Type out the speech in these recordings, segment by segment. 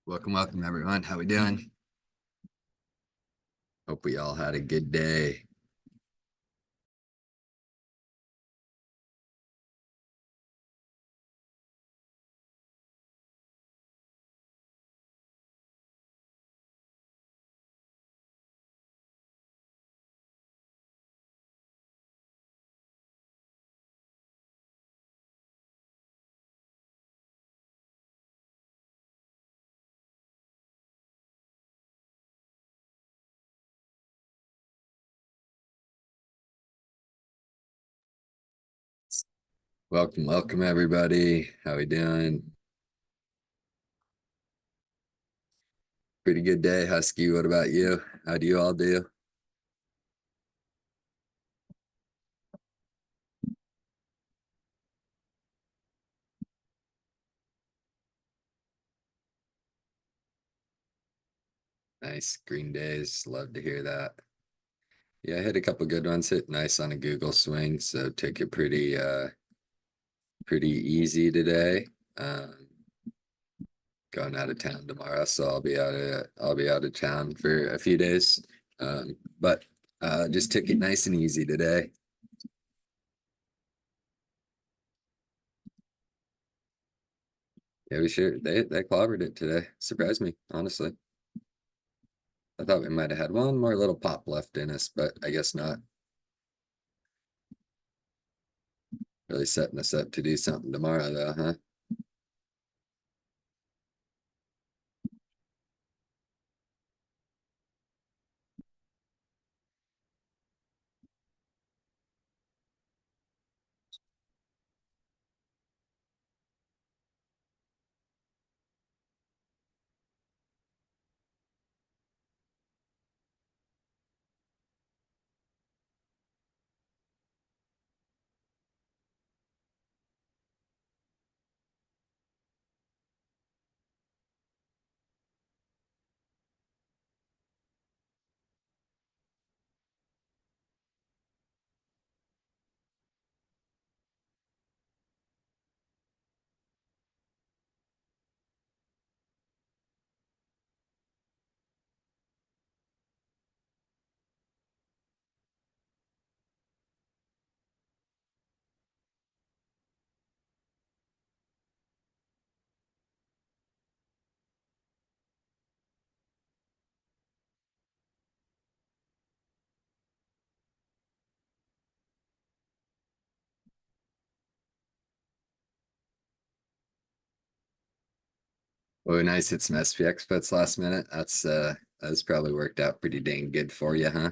Welcome everyone. How we doing? Hope we all had a good day. Welcome everybody. How we doing? Pretty good day, Husky. What about you? How do you all do? Nice green days. Love to hear that. Yeah, I hit a couple good ones. Hit nice on a Google swing, so took it pretty easy today. Going out of town tomorrow, so I'll be out of town for a few days. But just took it nice and easy today. Yeah, we sure they clobbered it today. Surprised me, honestly. I thought we might have had one more little pop left in us, but I guess not. Really setting us up to do something tomorrow, though, huh? Oh, nice. Hit some SPX bets last minute. That's probably worked out pretty dang good for you, huh?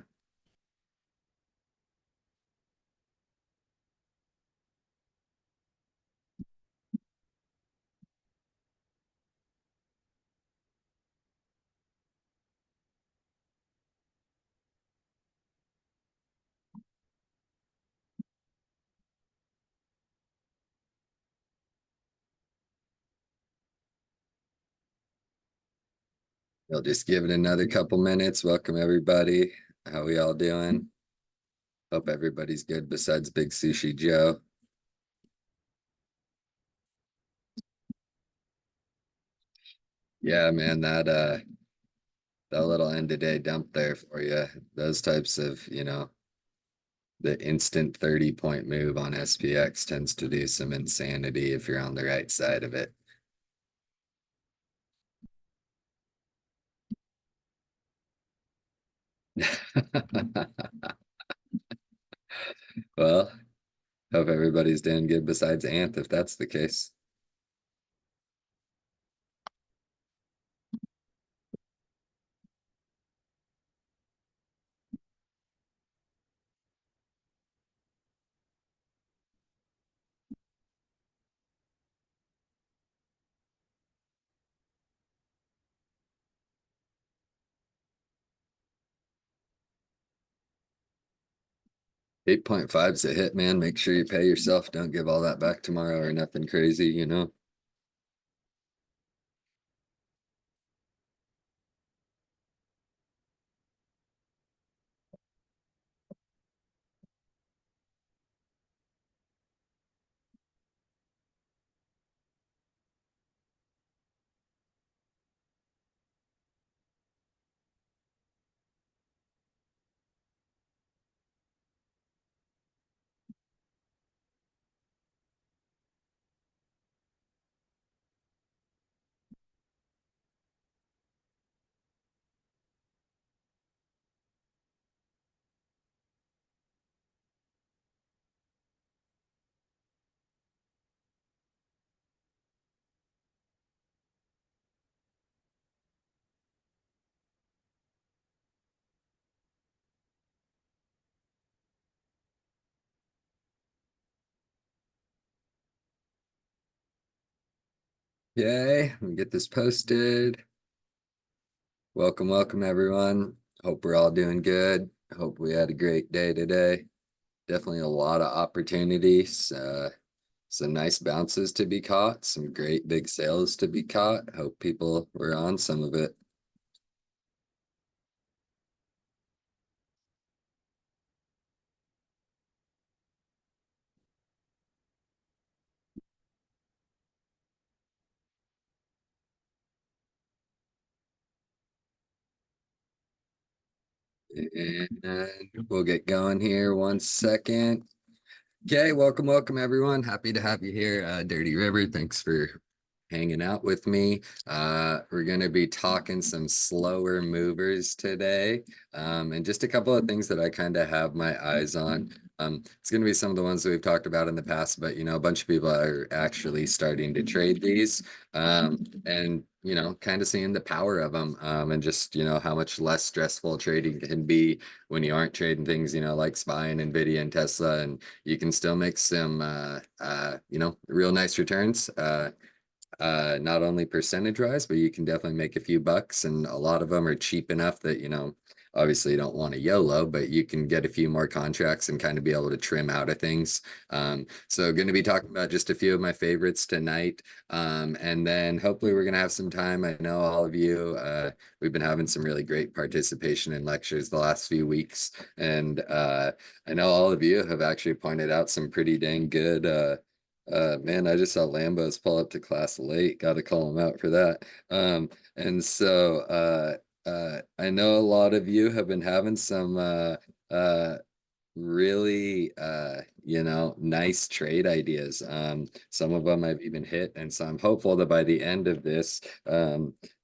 We'll just give it another couple minutes. Welcome everybody. How we all doing? Hope everybody's good besides Big Sushi Joe. Yeah, man, that little end of day dump there for you. Those types of, the instant 30-point move on SPX tends to do some insanity if you're on the right side of it. Well, hope everybody's doing good besides Anth if that's the case. 8.5's a hit, man. Make sure you pay yourself. Don't give all that back tomorrow or nothing crazy. Okay, let me get this posted. Welcome, everyone. Hope we're all doing good. Hope we had a great day today. Definitely a lot of opportunities. Some nice bounces to be caught, some great big sales to be caught. Hope people were on some of it. And we'll get going here 1 second. Okay, welcome everyone. Happy to have you here, Dirty River. Thanks for hanging out with me. We're going to be talking some slower movers today, and just a couple of things that I kind of have my eyes on. It's going to be some of the ones that we've talked about in the past, but a bunch of people are actually starting to trade these, and kind of seeing the power of them, and just how much less stressful trading can be when you aren't trading things, like SPY and Nvidia and Tesla, and you can still make some, real nice returns. Not only percentage wise, but you can definitely make a few bucks, and a lot of them are cheap enough that obviously you don't want a YOLO, but you can get a few more contracts and kind of be able to trim out of things. So going to be talking about just a few of my favorites tonight, and then hopefully we're going to have some time. I know all of you, we've been having some really great participation in lectures the last few weeks, and I know all of you have actually pointed out some pretty dang good man, I just saw Lambos pull up to class late. Got to call him out for that. And so I know a lot of you have been having some really nice trade ideas. Some of them I've even hit, and so I'm hopeful that by the end of this,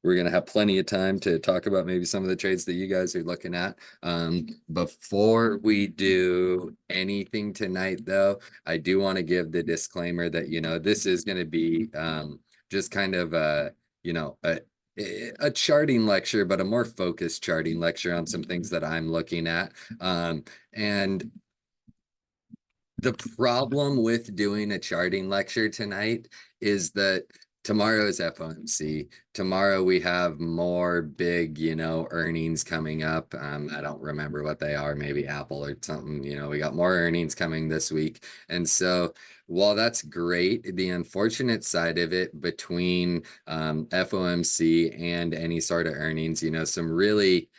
we're gonna have plenty of time to talk about maybe some of the trades that you guys are looking at. Before we do anything tonight, though, I do want to give the disclaimer that this is going to be just kind of a charting lecture, but a more focused charting lecture on some things that I'm looking at. And the problem with doing a charting lecture tonight is that tomorrow is FOMC. Tomorrow we have more big, earnings coming up. I don't remember what they are, maybe Apple or something. We got more earnings coming this week. And so while that's great, the unfortunate side of it between FOMC and any sort of earnings, some really,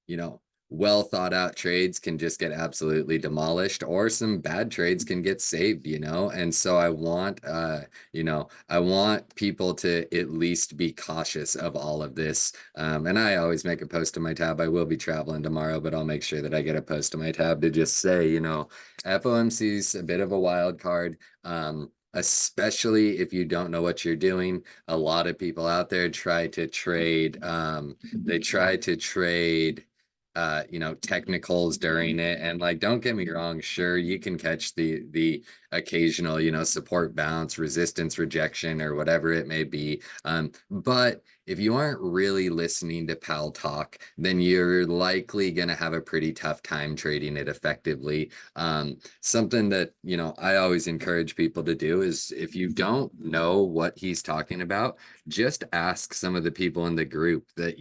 you know, well thought out trades can just get absolutely demolished, or some bad trades can get saved, and so I want people to at least be cautious of all of this. And I always make a post to my tab. I will be traveling tomorrow, but I'll make sure that I get a post to my tab to just say, FOMC's a bit of a wild card. Especially if you don't know what you're doing. A lot of people out there try to trade, technicals during it. And like, don't get me wrong, sure, you can catch the occasional, support bounce, resistance rejection, or whatever it may be. But if you aren't really listening to Pal talk, then you're likely going to have a pretty tough time trading it effectively. Something that, I always encourage people to do is, if you don't know what he's talking about, just ask some of the people in the group that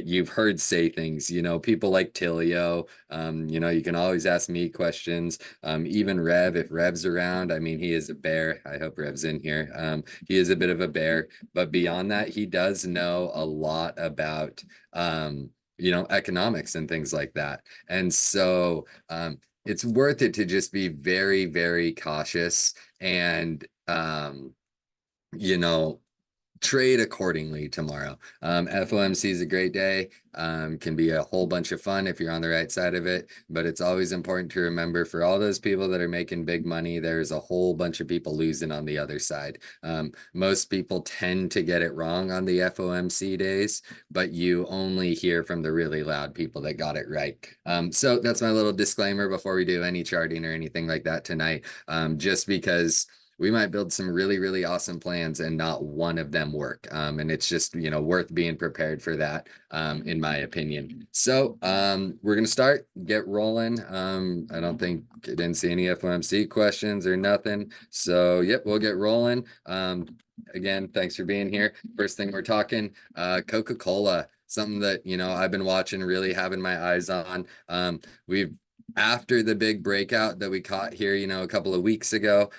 you've heard say things, people like Tilio. You can always ask me questions. Even Rev, if Rev's around, I mean, he is a bear. I hope Rev's in here. He is a bit of a bear, but beyond that, he does know a lot about, economics and things like that. And so, it's worth it to just be very, very cautious and, you know, trade accordingly tomorrow. FOMC is a great day. Can be a whole bunch of fun if you're on the right side of it, but it's always important to remember, for all those people that are making big money, there's a whole bunch of people losing on the other side. Most people tend to get it wrong on the FOMC days, but you only hear from the really loud people that got it right. So that's my little disclaimer before we do any charting or anything like that tonight, just because we might build some really, really awesome plans and not one of them work. And it's just, worth being prepared for that, in my opinion. So we're going to get rolling. I didn't see any FOMC questions or nothing. So, yep, we'll get rolling. again, thanks for being here. First thing we're talking, Coca-Cola, something that, you know, I've been watching, really having my eyes on. We've after the big breakout that we caught here, you know, a couple of weeks ago,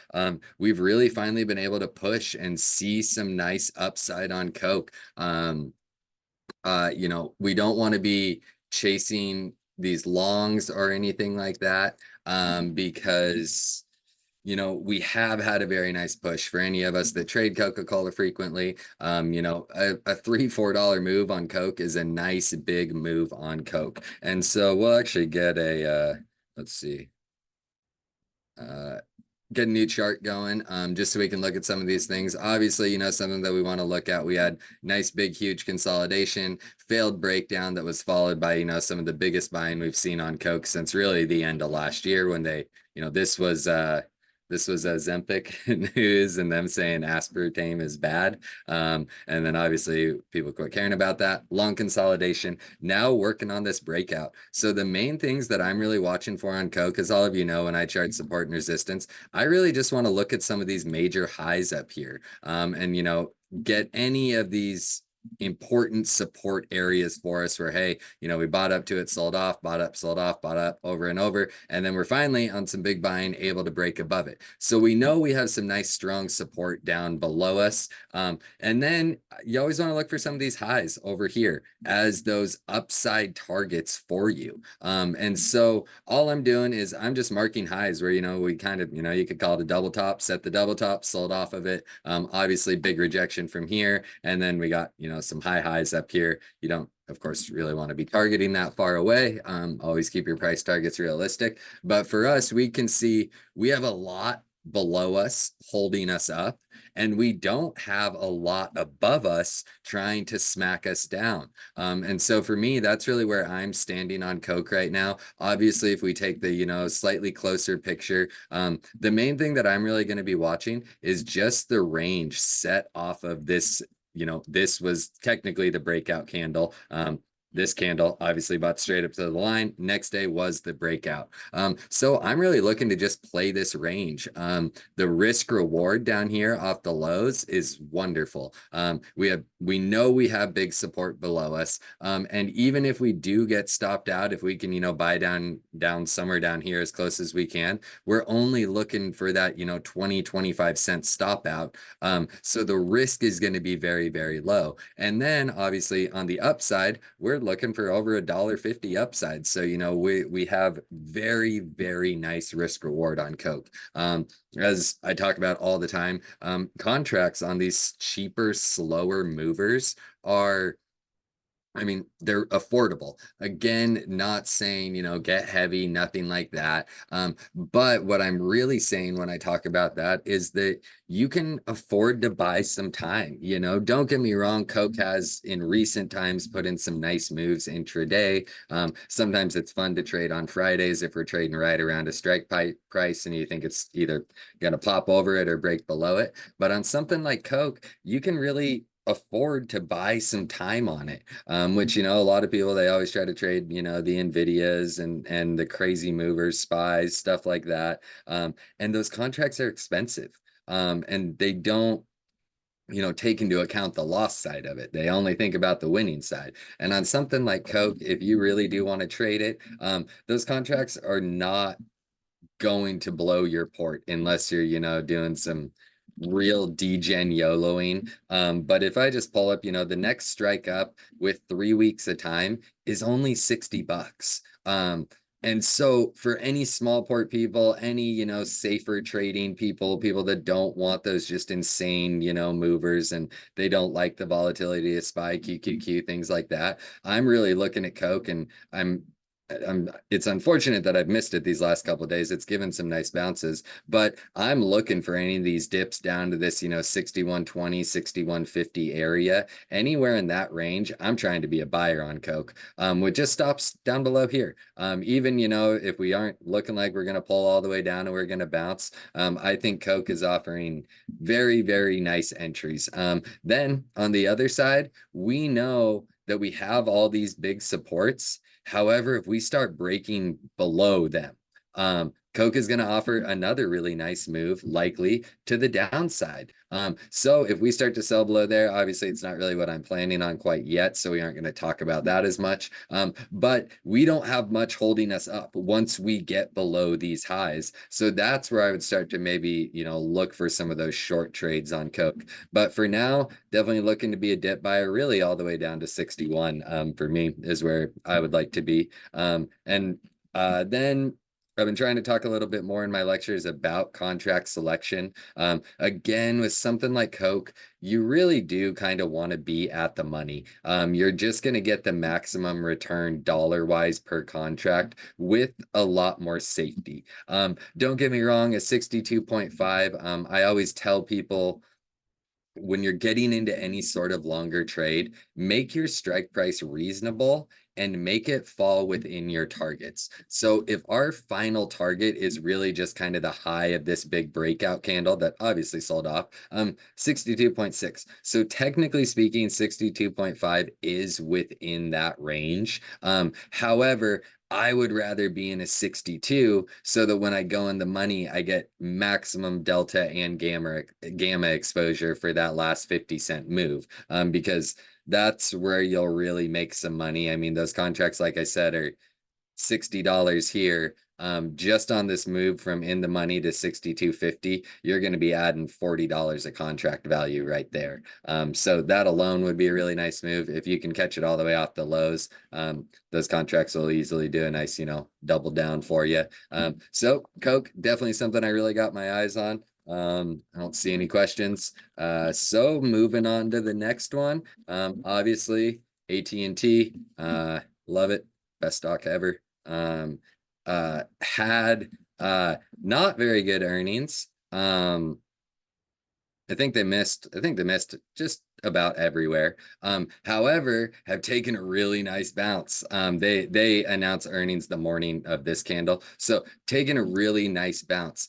we've really finally been able to push and see some nice upside on Coke. You know, we don't want to be chasing these longs or anything like that, because you know, we have had a very nice push for any of us that trade Coca-Cola frequently. You know, a $3-4 move on Coke is a nice big move on Coke. And so we'll actually get a let's see. Uh get a new chart going, just so we can look at some of these things. Obviously, you know, something that we want to look at. We had nice, big, huge consolidation, failed breakdown that was followed by, you know, some of the biggest buying we've seen on Coke since really the end of last year when they, you know, this was a Ozempic news and them saying aspartame is bad. And then obviously people quit caring about that. Long consolidation, now working on this breakout. So the main things that I'm really watching for on Coke, as all of you know, when I chart support and resistance, I really just want to look at some of these major highs up here, and, you know, get any of these important support areas for us where, hey, you know, we bought up to it, sold off, bought up, sold off, bought up over and over. And then we're finally on some big buying able to break above it. So we know we have some nice, strong support down below us. And then you always want to look for some of these highs over here as those upside targets for you. And so all I'm doing is I'm just marking highs where, you know, we kind of, you know, you could call it a double top, set the double top, sold off of it. Obviously big rejection from here. And then we got, you know, some high highs up here. You don't, of course, really want to be targeting that far away. Always keep your price targets realistic. But for us, we can see we have a lot below us holding us up, and we don't have a lot above us trying to smack us down. And so for me, that's really where I'm standing on Coke right now. Obviously, if we take the, you know, slightly closer picture, the main thing that I'm really going to be watching is just the range set off of this. You know, this was technically the breakout candle. This candle obviously bought straight up to the line. Next day was the breakout. So I'm really looking to just play this range. The risk reward down here off the lows is wonderful. We know we have big support below us. And even if we do get stopped out, if we can, you know, buy down somewhere down here as close as we can, we're only looking for that, you know, 20-25 cent stop out. So the risk is going to be very, very low. And then obviously on the upside, we're looking for over $1.50 upside. So, you know, we have very, very nice risk reward on Coke. As I talk about all the time, contracts on these cheaper, slower movers are, I mean, they're affordable. Again, not saying, you know, get heavy, nothing like that. But what I'm really saying when I talk about that is that you can afford to buy some time. You know, don't get me wrong, Coke has in recent times put in some nice moves intraday. Sometimes it's fun to trade on Fridays if we're trading right around a strike price and you think it's either going to pop over it or break below it. But on something like Coke, you can really afford to buy some time on it, which, you know, a lot of people, they always try to trade, you know, the Nvidias and the crazy movers, spies, stuff like that, and those contracts are expensive, and they don't, you know, take into account the loss side of it. They only think about the winning side. And on something like Coke, if you really do want to trade it, those contracts are not going to blow your port unless you're, you know, doing some real degen YOLOing. But if I just pull up, you know, the next strike up with 3 weeks of time is only $60. And so for any small port people, any, you know, safer trading people, people that don't want those just insane, you know, movers and they don't like the volatility of SPY, QQQ, things like that, I'm really looking at Coke and it's unfortunate that I've missed it these last couple of days. It's given some nice bounces, but I'm looking for any of these dips down to this, you know, 6120, 6150 area. Anywhere in that range, I'm trying to be a buyer on Coke. With just stops down below here. Even, you know, if we aren't looking like we're going to pull all the way down and we're going to bounce, I think Coke is offering very, very nice entries. Then on the other side, we know that we have all these big supports. However, if we start breaking below them, Coke is going to offer another really nice move, likely to the downside. So if we start to sell below there, obviously it's not really what I'm planning on quite yet, so we aren't going to talk about that as much. But we don't have much holding us up once we get below these highs. So that's where I would start to maybe, look for some of those short trades on Coke. But for now, definitely looking to be a dip buyer, really all the way down to 61. For me is where I would like to be. And then I've been trying to talk a little bit more in my lectures about contract selection. Again, with something like Coke, you really do kind of want to be at the money. You're just going to get the maximum return dollar-wise per contract with a lot more safety. Don't get me wrong, a 62.5, I always tell people, when you're getting into any sort of longer trade, make your strike price reasonable and make it fall within your targets. So if our final target is really just kind of the high of this big breakout candle that obviously sold off, 62.6. So technically speaking, 62.5 is within that range. However, I would rather be in a 62 so that when I go in the money, I get maximum delta and gamma exposure for that last 50-cent move. Because that's where you'll really make some money. I mean, those contracts, like I said, are $60 here. Just on this move from in the money to 62.50, you're going to be adding $40 a contract value right there. So that alone would be a really nice move. If you can catch it all the way off the lows, those contracts will easily do a nice, double down for you. So Coke, definitely something I really got my eyes on. I don't see any questions. So moving on to the next one. Obviously AT&T, love it. Best stock ever. Had not very good earnings. I think they missed just about everywhere. However, have taken a really nice bounce. They announced earnings the morning of this candle, so taking a really nice bounce.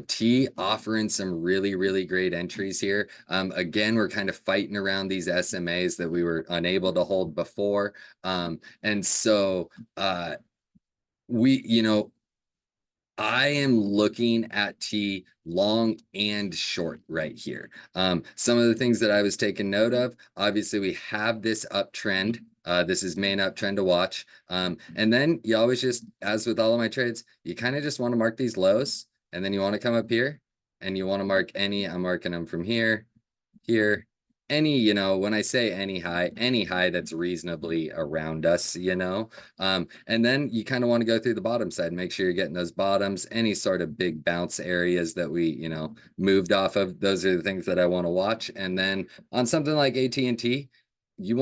T offering some really great entries here. Again, we're kind of fighting around these SMAs that we were unable to hold before. And so we, I am looking at T long and short right here. Some of the things that I was taking note of, obviously we have this uptrend. This is main uptrend to watch. And then you always just, as with all of my trades, you kind of just want to mark these lows, and then you want to come up here and you want to mark I'm marking them from here, here, when I say any high that's reasonably around us, and then you kind of want to go through the bottom side, make sure you're getting those bottoms, any sort of big bounce areas that we, moved off of. Those are the things that I want to watch. And then on something like AT&T, you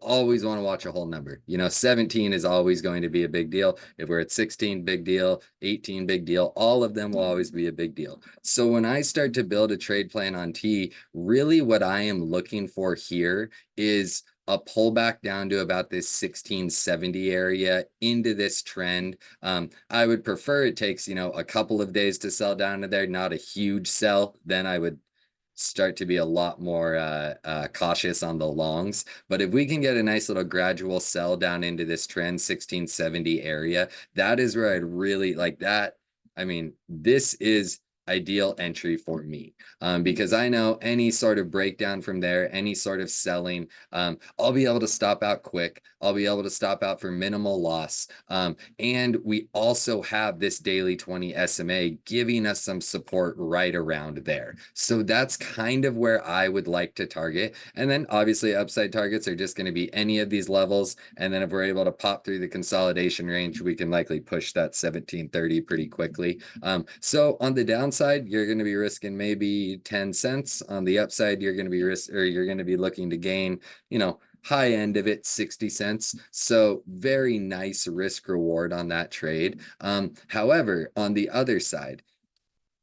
always want to watch a whole number. 17 is always going to be a big deal. If we're at 16, big deal, 18, big deal, all of them will always be a big deal. So when I start to build a trade plan on T, really what I am looking for here is a pullback down to about this 1670 area into this trend. I would prefer it takes, a couple of days to sell down to there, not a huge sell. Then I would start to be a lot more cautious on the longs. But if we can get a nice little gradual sell down into this trend 1670 area, that is where I'd really like that. I mean, this is ideal entry for me, because I know any sort of breakdown from there, any sort of selling, I'll be able to stop out quick. I'll be able to stop out for minimal loss. And we also have this daily 20 SMA giving us some support right around there. So that's kind of where I would like to target. And then obviously upside targets are just going to be any of these levels. And then if we're able to pop through the consolidation range, we can likely push that 1730 pretty quickly. So on the downside, you're going to be risking maybe 10 cents. On the upside, you're going to be looking to gain, high end of it 60 cents. So very nice risk reward on that trade. However, on the other side,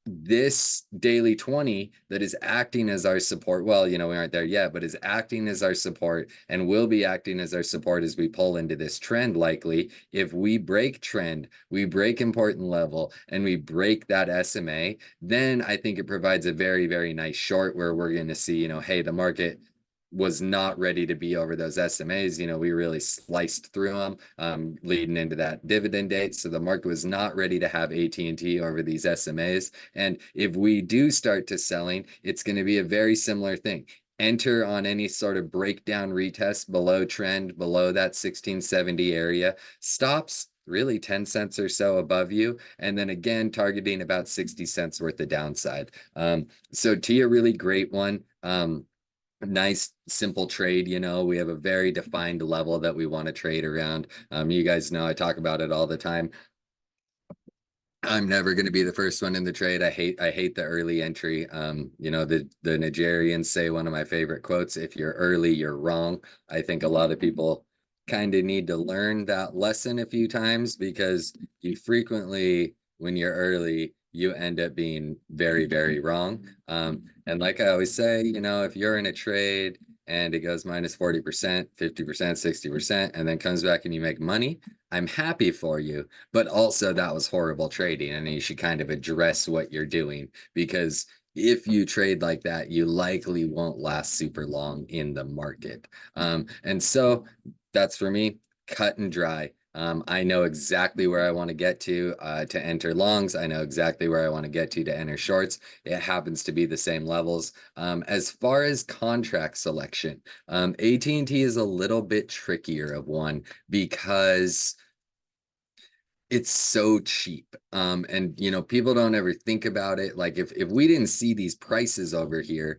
this daily 20 that is acting as our support, well, we aren't there yet, but is acting as our support and will be acting as our support as we pull into this trend. Likely, if we break trend, we break important level, and we break that SMA, then I think it provides a very nice short where we're going to see, hey, the market was not ready to be over those SMAs. You know, we really sliced through them leading into that dividend date. So the market was not ready to have AT&T over these SMAs. And if we do start to selling, it's going to be a very similar thing. Enter on any sort of breakdown retest below trend, below that 1670 area. Stops really 10 cents or so above you, and then again targeting about 60 cents worth of downside. So T, a really great one. Nice simple trade. You know, we have a very defined level that we want to trade around. You guys know I talk about it all the time. I'm never going to be the first one in the trade. I hate the early entry. You know, the Nigerians say one of my favorite quotes, if you're early, you're wrong. I think a lot of people kind of need to learn that lesson a few times, because you frequently, when you're early, you end up being very, very wrong. And like I always say, you know, if you're in a trade and it goes minus 40%, 50%, 60%, and then comes back and you make money, I'm happy for you. But also that was horrible trading, and you should kind of address what you're doing, because if you trade like that, you likely won't last super long in the market. And so that's for me, cut and dry. I know exactly where I want to get to enter longs. I know exactly where I want to get to enter shorts. It happens to be the same levels. As far as contract selection, AT&T is a little bit trickier of one, because it's so cheap. And you know, people don't ever think about it. Like if we didn't see these prices over here,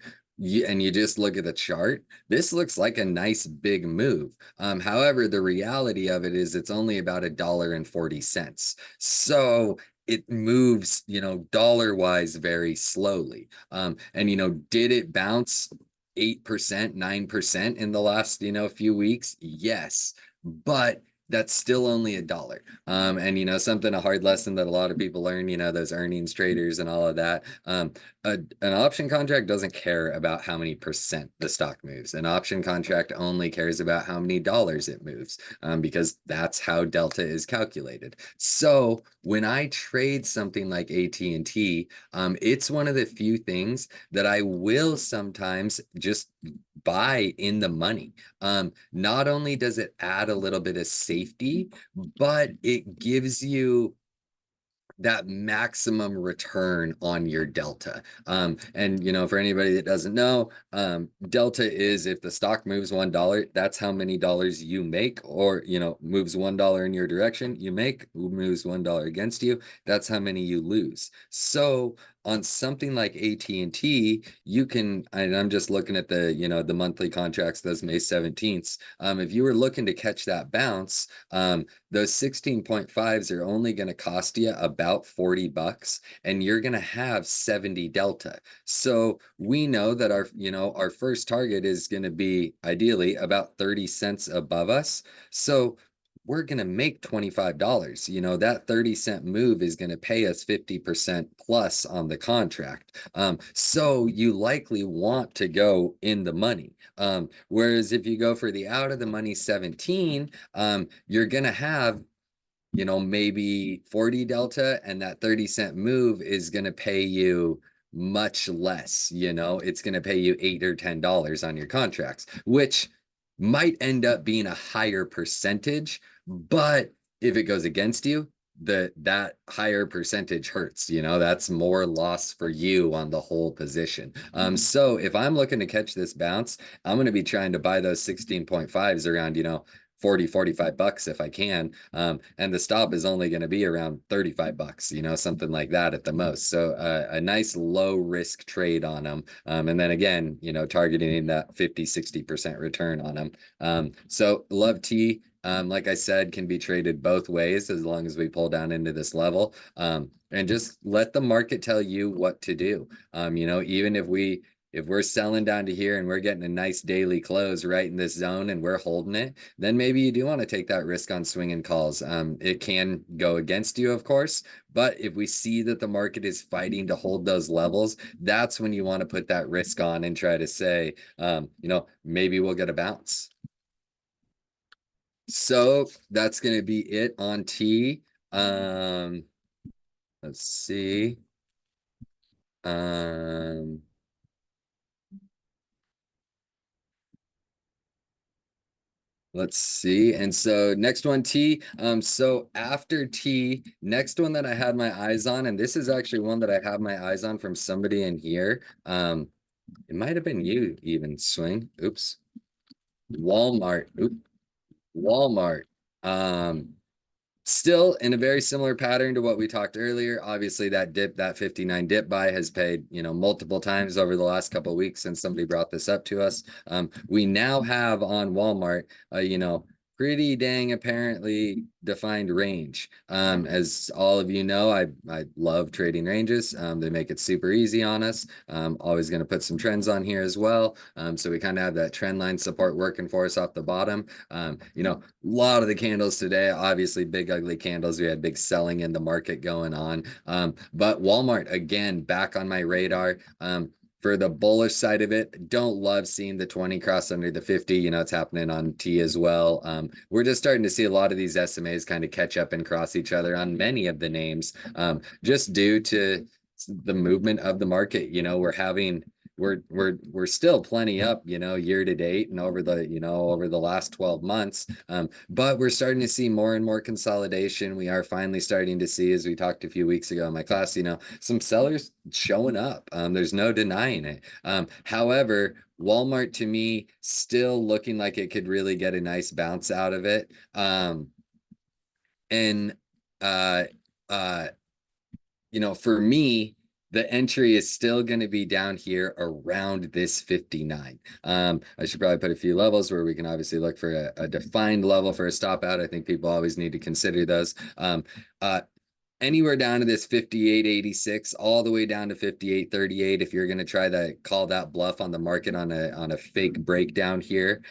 and you just look at the chart, this looks like a nice big move. However, the reality of it is it's only about $1.40. So it moves, you know, dollar wise very slowly. And you know, did it bounce 8%, 9% in the last, you know, few weeks? Yes. But that's still only $1. And you know, a hard lesson that a lot of people learn, you know, those earnings traders and all of that. An option contract doesn't care about how many percent the stock moves. An option contract only cares about how many dollars it moves, because that's how delta is calculated. So when I trade something like AT&T, it's one of the few things that I will sometimes just buy in the money. Not only does it add a little bit of safety, but it gives you that maximum return on your delta. And you know, for anybody that doesn't know, delta is if the stock moves $1, that's how many dollars you make, or you know, moves $1 in your direction, you make, moves $1 against you, that's how many you lose. So on something like AT&T, you can, and I'm just looking at the, you know, the monthly contracts, those May 17th. If you were looking to catch that bounce, those 16.5s are only going to cost you about 40 bucks, and you're going to have 70 delta. So we know that our, you know, our first target is going to be ideally about 30 cents above us. So we're going to make $25. You know, that 30-cent move is going to pay us 50% plus on the contract. So you likely want to go in the money. Whereas if you go for the out of the money 17, you're going to have, you know, maybe 40 delta, and that 30-cent move is going to pay you much less. You know, it's going to pay you $8 or $10 on your contracts, which might end up being a higher percentage. But if it goes against you, that higher percentage hurts. You know, that's more loss for you on the whole position. So if I'm looking to catch this bounce, I'm going to be trying to buy those 16.5s around, you know, 40, 45 bucks if I can. And the stop is only going to be around 35 bucks, you know, something like that at the most. So a nice low risk trade on them. And then again, you know, targeting that 50, 60% return on them. So love T. Like I said, can be traded both ways as long as we pull down into this level. And just let the market tell you what to do. You know, even if we're selling down to here and we're getting a nice daily close right in this zone and we're holding it, then maybe you do want to take that risk on swinging calls. It can go against you, of course, but if we see that the market is fighting to hold those levels, that's when you want to put that risk on and try to say, you know, maybe we'll get a bounce. So that's going to be it on T. Let's see. Um, Let's see. And so next one, T. So after T, next one that I had my eyes on, and this is actually one that I have my eyes on from somebody in here. It might have been you even, Swing. Oops. Walmart. Oop. Walmart. Um, Still in a very similar pattern to what we talked earlier. Obviously, that dip, that 59 dip buy has paid, multiple times over the last couple of weeks since somebody brought this up to us. We now have on Walmart, pretty dang apparently defined range. As all of you know, I love trading ranges. They make it super easy on us. Always going to put some trends on here as well. So we kind of have that trend line support working for us off the bottom. A lot of the candles today, obviously big ugly candles. We had big selling in the market going on. But Walmart again back on my radar. For the bullish side of it, don't love seeing the 20 cross under the 50. It's happening on T as well. We're just starting to see a lot of these SMAs kind of catch up and cross each other on many of the names, just due to the movement of the market. We're still plenty up, year to date and over the last 12 months. But we're starting to see more and more consolidation. We are finally starting to see, as we talked a few weeks ago in my class, some sellers showing up. There's no denying it. However, Walmart to me still looking like it could really get a nice bounce out of it. And uh uh for me, the entry is still going to be down here around this 59. I should probably put a few levels where we can obviously look for a defined level for a stop out. I think people always need to consider those. Anywhere down to this 58.86, all the way down to 58.38. If you're going to try to call that bluff on the market on a fake breakdown here,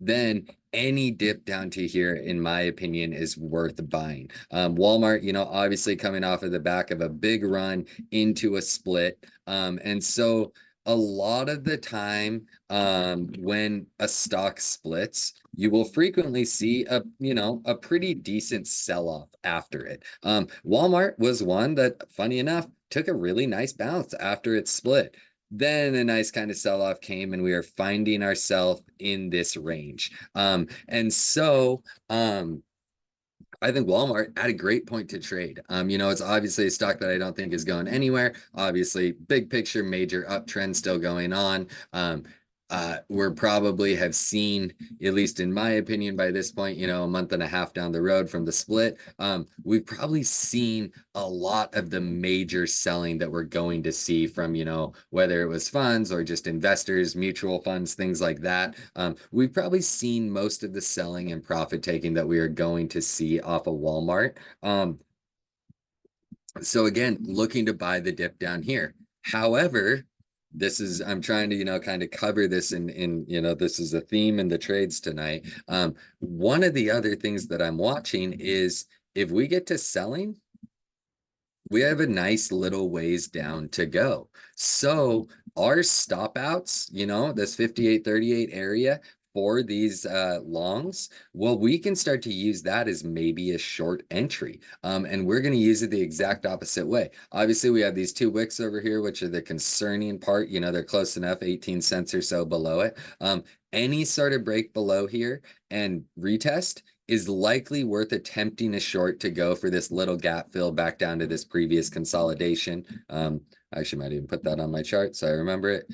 then any dip down to here, in my opinion, is worth buying. Walmart, obviously coming off of the back of a big run into a split. And so a lot of the time, when a stock splits, you will frequently see a pretty decent sell-off after it. Walmart was one that, funny enough, took a really nice bounce after it split. Then a nice kind of sell-off came, and we are finding ourselves in this range. And so I think Walmart at a great point to trade. It's obviously a stock that I don't think is going anywhere. Obviously, big picture, major uptrend still going on. We're probably have seen, at least in my opinion, by this point, a month and a half down the road from the split, we've probably seen a lot of the major selling that we're going to see from, whether it was funds or just investors, mutual funds, things like that. We've probably seen most of the selling and profit taking that we are going to see off of Walmart. So again, looking to buy the dip down here. However, I'm trying to, kind of cover this in, this is a theme in the trades tonight. One of the other things that I'm watching is if we get to selling, we have a nice little ways down to go. So our stop outs, this 58.38 area for these longs, well, we can start to use that as maybe a short entry. And we're going to use it the exact opposite way. Obviously, we have these two wicks over here, which are the concerning part. They're close enough, 18 cents or so below it. Any sort of break below here and retest is likely worth attempting a short to go for this little gap fill back down to this previous consolidation. I actually might even put that on my chart so I remember it.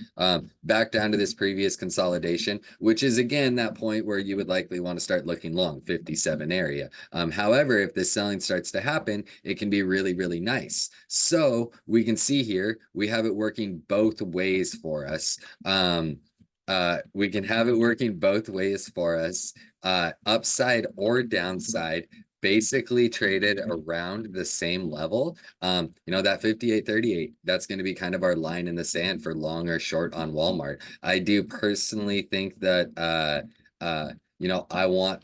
Back down to this previous consolidation, which is again that point where you would likely want to start looking long, 57 area. However, if this selling starts to happen, it can be really, really nice. So we can see here, we have it working both ways for us. We can have it working both ways for us, upside or downside, basically traded around the same level. That 58.38, that's going to be kind of our line in the sand for long or short on Walmart. I do personally think that I want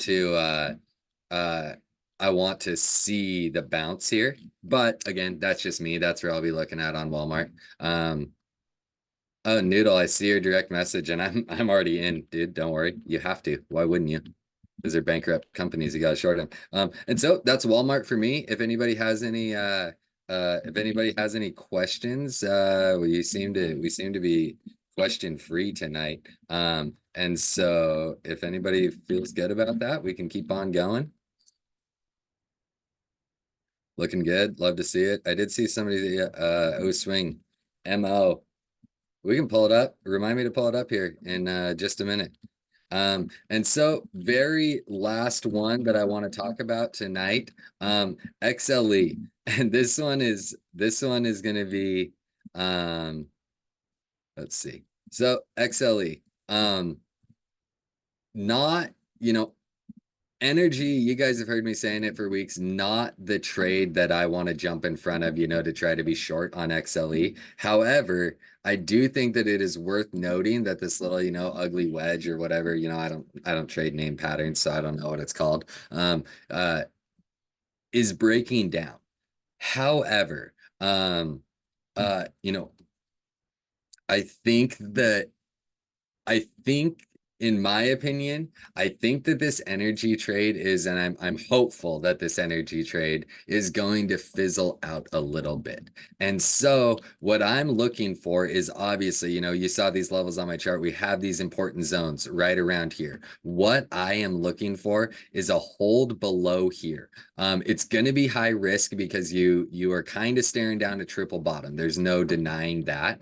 to see the bounce here, but again, that's just me. That's where I'll be looking at on Walmart. Oh, Noodle, I see your direct message and I'm already in, dude. Don't worry. You have to. Why wouldn't you? Because they're bankrupt companies, you gotta short them. And so that's Walmart for me. If anybody has any questions, we seem to be question free tonight. And so if anybody feels good about that, we can keep on going. Looking good. Love to see it. I did see somebody, O swing MO. We can pull it up. Remind me to pull it up here in just a minute. And so very last one that I want to talk about tonight, XLE. And this one is going to be, let's see. So XLE, not, you know, energy, you guys have heard me saying it for weeks, not the trade that I want to jump in front of, to try to be short on XLE. However, I do think that it is worth noting that this little, ugly wedge or whatever, I don't trade name patterns, so I don't know what it's called, is breaking down. However, you know, I think that I think, in my opinion, I think that this energy trade is, and I'm hopeful that this energy trade is going to fizzle out a little bit. And so what I'm looking for is obviously, you saw these levels on my chart. We have these important zones right around here. What I am looking for is a hold below here. It's going to be high risk because you are kind of staring down a triple bottom. There's no denying that.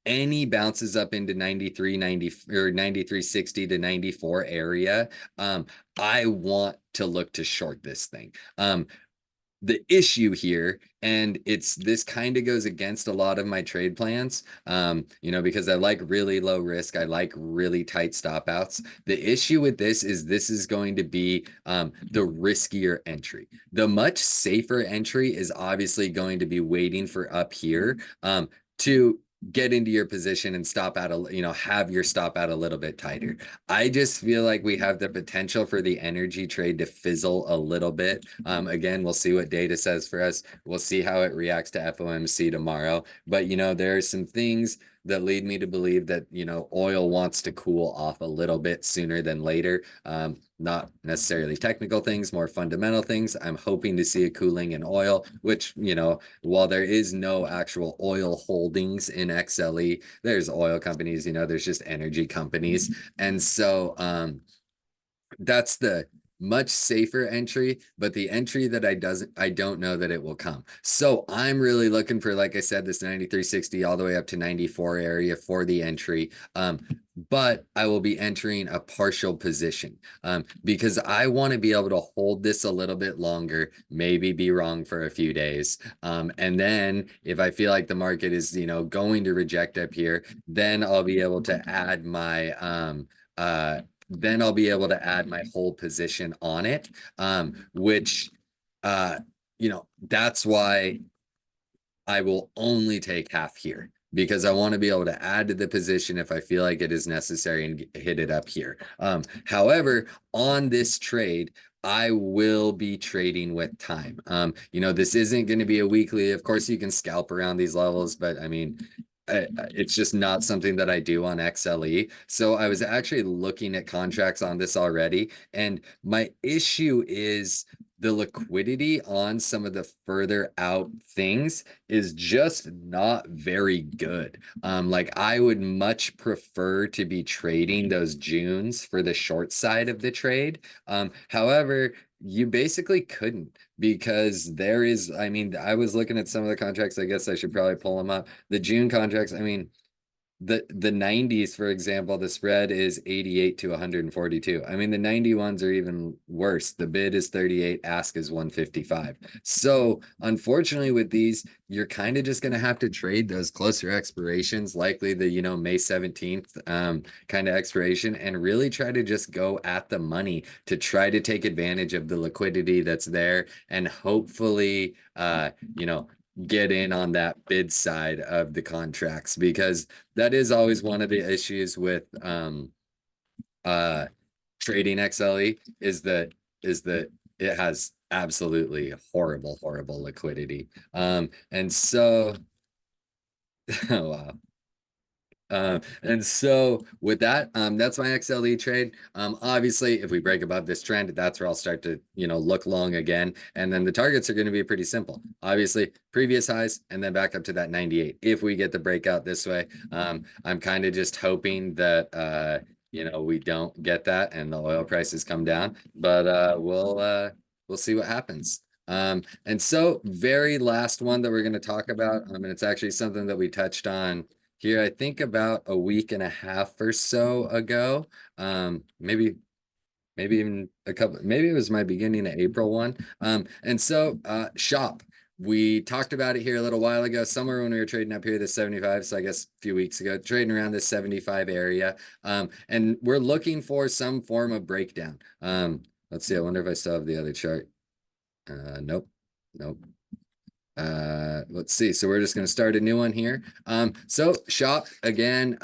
Any bounces up into 93, 90 or 93.60 to 94 area, I want to look to short this thing. The issue here, and this kind of goes against a lot of my trade plans, because I like really low risk. I like really tight stop outs. The issue with this is going to be the riskier entry. The much safer entry is obviously going to be waiting for up here to get into your position and stop out have your stop out a little bit tighter. I just feel like we have the potential for the energy trade to fizzle a little bit. Again, we'll see what data says for us. We'll see how it reacts to FOMC tomorrow. But there are some things that lead me to believe that oil wants to cool off a little bit sooner than later. Not necessarily technical things, more fundamental things. I'm hoping to see a cooling in oil, which, while there is no actual oil holdings in XLE, there's oil companies, there's just energy companies. And so that's the much safer entry, but the entry that I don't know that it will come. So I'm really looking for, like I said, this 93.60 all the way up to 94 area for the entry. But I will be entering a partial position because I want to be able to hold this a little bit longer, maybe be wrong for a few days. And then if I feel like the market is, going to reject up here, then I'll be able to add my whole position on it, which, that's why I will only take half here, because I want to be able to add to the position if I feel like it is necessary and hit it up here. However, on this trade, I will be trading with time. This isn't going to be a weekly. Of course, you can scalp around these levels, but I mean, it's just not something that I do on XLE. So I was actually looking at contracts on this already. And my issue is the liquidity on some of the further out things is just not very good. Like I would much prefer to be trading those Junes for the short side of the trade. However, you basically couldn't, because there is, I was looking at some of the contracts. I guess I should probably pull them up. The June contracts, the 90s, for example, the spread is 88 to 142. The 91s are even worse. The bid is 38, ask is 155. So unfortunately with these, you're kind of just going to have to trade those closer expirations, likely the, May 17th kind of expiration, and really try to just go at the money to try to take advantage of the liquidity that's there, and hopefully, get in on that bid side of the contracts, because that is always one of the issues with trading XLE is that it has absolutely horrible liquidity. And so oh, wow. And so with that, that's my XLE trade. Obviously, if we break above this trend, that's where I'll start to, look long again. And then the targets are going to be pretty simple. Obviously, previous highs and then back up to that 98. If we get the breakout this way, I'm kind of just hoping that, you know, we don't get that and the oil prices come down, but we'll see what happens. And so very last one that we're going to talk about, and it's actually something that we touched on here, I think about a week and a half or so ago. Maybe even a couple, maybe it was my beginning of April one. And so shop. We talked about it here a little while ago, somewhere when we were trading up here, the 75. So I guess a few weeks ago, trading around this 75 area. And we're looking for some form of breakdown. Let's see. I wonder if I still have the other chart. Nope. Nope. Let's see. So we're just going to start a new one here. So shop again.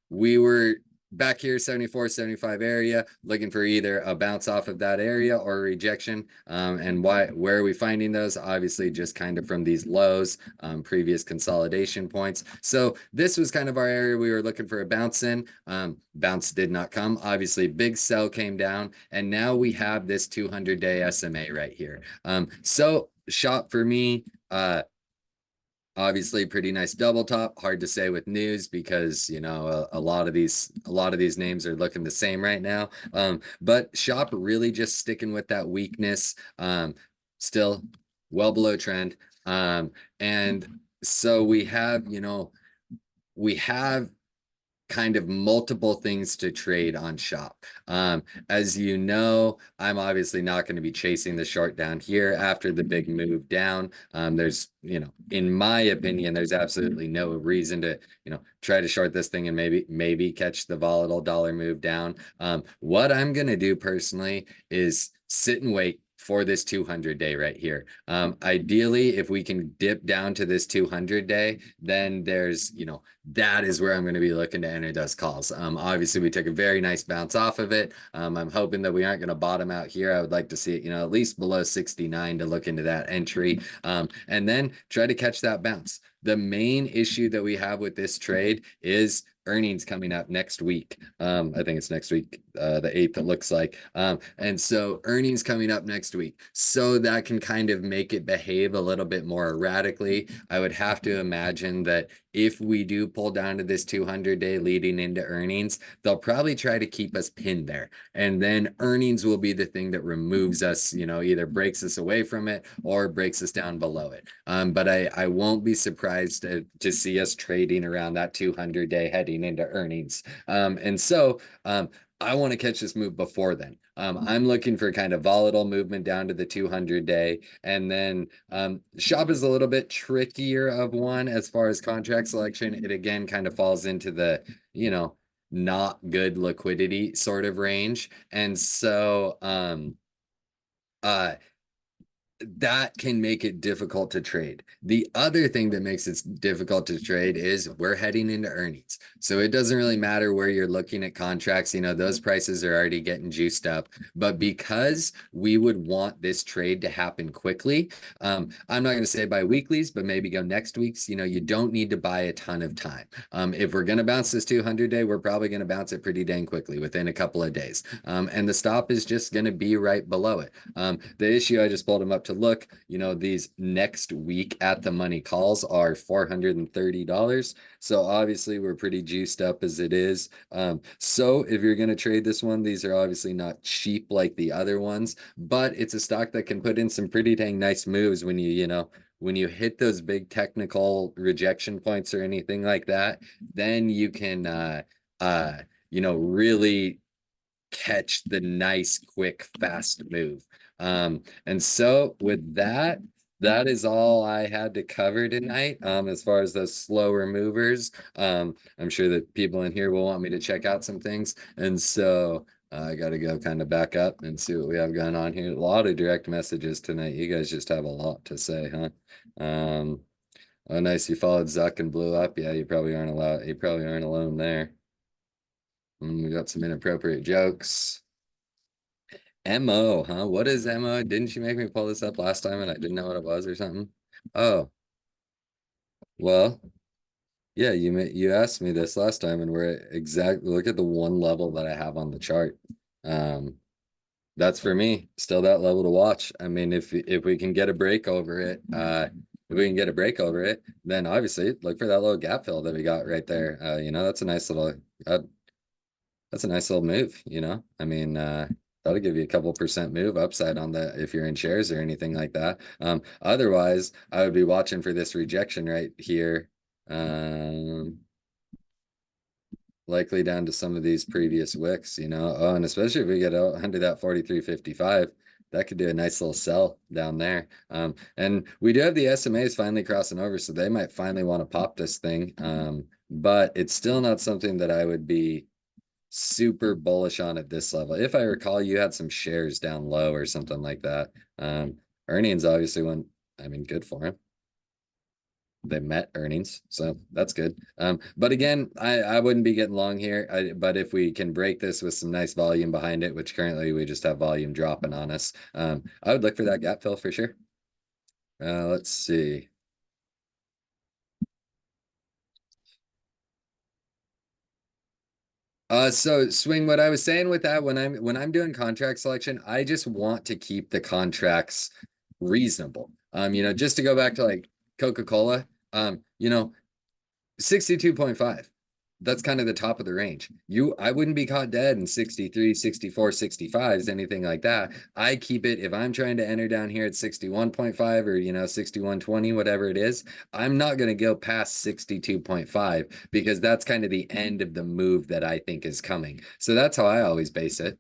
We were back here 74 75 area, looking for either a bounce off of that area or a rejection. And where are we finding those? Obviously just kind of from these lows, previous consolidation points. So this was kind of our area we were looking for a bounce in. Bounce did not come. Obviously big sell came down, and now we have this 200-day SMA right here. So shop for me, obviously pretty nice double top. Hard to say with news because, you know, a lot of these names are looking the same right now. But shop really just sticking with that weakness. Still well below trend. And so we have, you know, we have kind of multiple things to trade on shop. As you know, I'm obviously not going to be chasing the short down here after the big move down. There's, you know, in my opinion, there's absolutely no reason to, you know, try to short this thing and maybe catch the volatile dollar move down. What I'm going to do personally is sit and wait for this 200-day right here. Ideally, if we can dip down to this 200-day, then there's, you know, that is where I'm going to be looking to enter those calls. Obviously, we took a very nice bounce off of it. I'm hoping that we aren't going to bottom out here. I would like to see it, you know, at least below 69 to look into that entry, and then try to catch that bounce. The main issue that we have with this trade is earnings coming up next week. I think it's next week, the 8th, it looks like. And so earnings coming up next week. So that can kind of make it behave a little bit more erratically. I would have to imagine that if we do pull down to this 200-day leading into earnings, they'll probably try to keep us pinned there. And then earnings will be the thing that removes us, you know, either breaks us away from it or breaks us down below it. But I won't be surprised to see us trading around that 200-day heading into earnings. And so I want to catch this move before then. I'm looking for kind of volatile movement down to the 200-day. And then shop is a little bit trickier of one as far as contract selection. It again kind of falls into the, you know, not good liquidity sort of range. And so that can make it difficult to trade. The other thing that makes it difficult to trade is we're heading into earnings. So it doesn't really matter where you're looking at contracts, you know, those prices are already getting juiced up. But because we would want this trade to happen quickly, I'm not going to say by weeklies, but maybe go next week's, you know, you don't need to buy a ton of time. If we're going to bounce this 200-day, we're probably going to bounce it pretty dang quickly within a couple of days. And the stop is just going to be right below it. The issue, I just pulled them up to look, you know, these next week at the money calls are $430. So obviously we're pretty juiced up as it is. So if you're going to trade this one, these are obviously not cheap like the other ones, but it's a stock that can put in some pretty dang nice moves when you know, when you hit those big technical rejection points or anything like that, then you can, you know, really catch the nice, quick, fast move. And so with that, that is all I had to cover tonight. As far as those slower movers, I'm sure that people in here will want me to check out some things. And so I got to go kind of back up and see what we have going on here. A lot of direct messages tonight. You guys just have a lot to say, huh? Oh, nice. You followed Zuck and blew up. Yeah, you probably aren't allowed. You probably aren't alone there. We got some inappropriate jokes. MO, huh? What is MO? Didn't you make me pull this up last time and I didn't know what it was or something? Oh, well, yeah, you asked me this last time and we're exactly, look at the one level that I have on the chart. That's for me, still that level to watch. I mean, if we can get a break over it, if we can get a break over it, then obviously look for that little gap fill that we got right there. You know, that's a nice little that's a nice little move, you know? I mean, that'll give you a couple percent move upside on the if you're in shares or anything like that. Otherwise, I would be watching for this rejection right here. Likely down to some of these previous wicks, you know. Oh, and especially if we get out under that 43.55, that could do a nice little sell down there. And we do have the SMAs finally crossing over, so they might finally want to pop this thing. But it's still not something that I would be super bullish on at this level. If I recall, you had some shares down low or something like that. Earnings obviously went, I mean, good for him. They met earnings, so that's good. But again, I wouldn't be getting long here. But if we can break this with some nice volume behind it, which currently we just have volume dropping on us, I would look for that gap fill for sure. Let's see. So swing, what I was saying with that, when I'm doing contract selection, I just want to keep the contracts reasonable. You know, just to go back to like Coca-Cola, you know, 62.5. That's kind of the top of the range. I wouldn't be caught dead in 63, 64, 65s, anything like that. I keep it if I'm trying to enter down here at 61.5 or, you know, 61.20, whatever it is, I'm not going to go past 62.5 because that's kind of the end of the move that I think is coming. So that's how I always base it.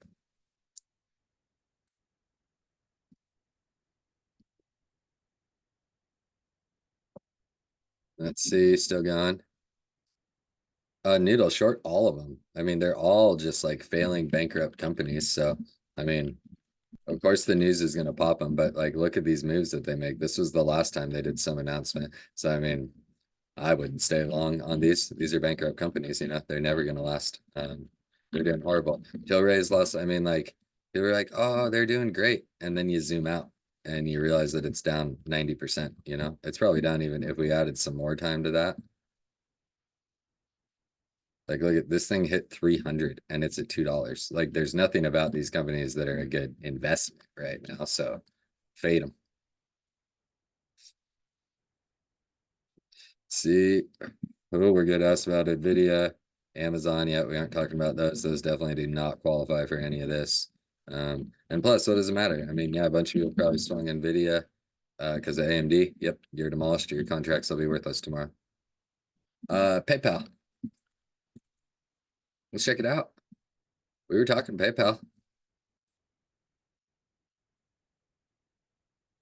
Let's see, still going. Noodle short all of them. I mean, they're all just like failing bankrupt companies. So, I mean, of course, the news is going to pop them, but like, look at these moves that they make. This was the last time they did some announcement. So, I mean, I wouldn't stay long on these. These are bankrupt companies, you know, they're never going to last. They're doing horrible. Tilray's lost. I mean, like, they were like, oh, they're doing great. And then you zoom out and you realize that it's down 90%, you know, it's probably down even if we added some more time to that. Like, look at this thing hit 300 and it's at $2. Like, there's nothing about these companies that are a good investment right now. So fade them. See, oh, we're good asked about Nvidia, Amazon. Yeah, we aren't talking about those. Those definitely do not qualify for any of this. And plus, what does it matter? I mean, yeah, a bunch of people probably swung Nvidia because of AMD. Yep, you're demolished. Your contracts will be worthless tomorrow. PayPal. Let's check it out. We were talking PayPal.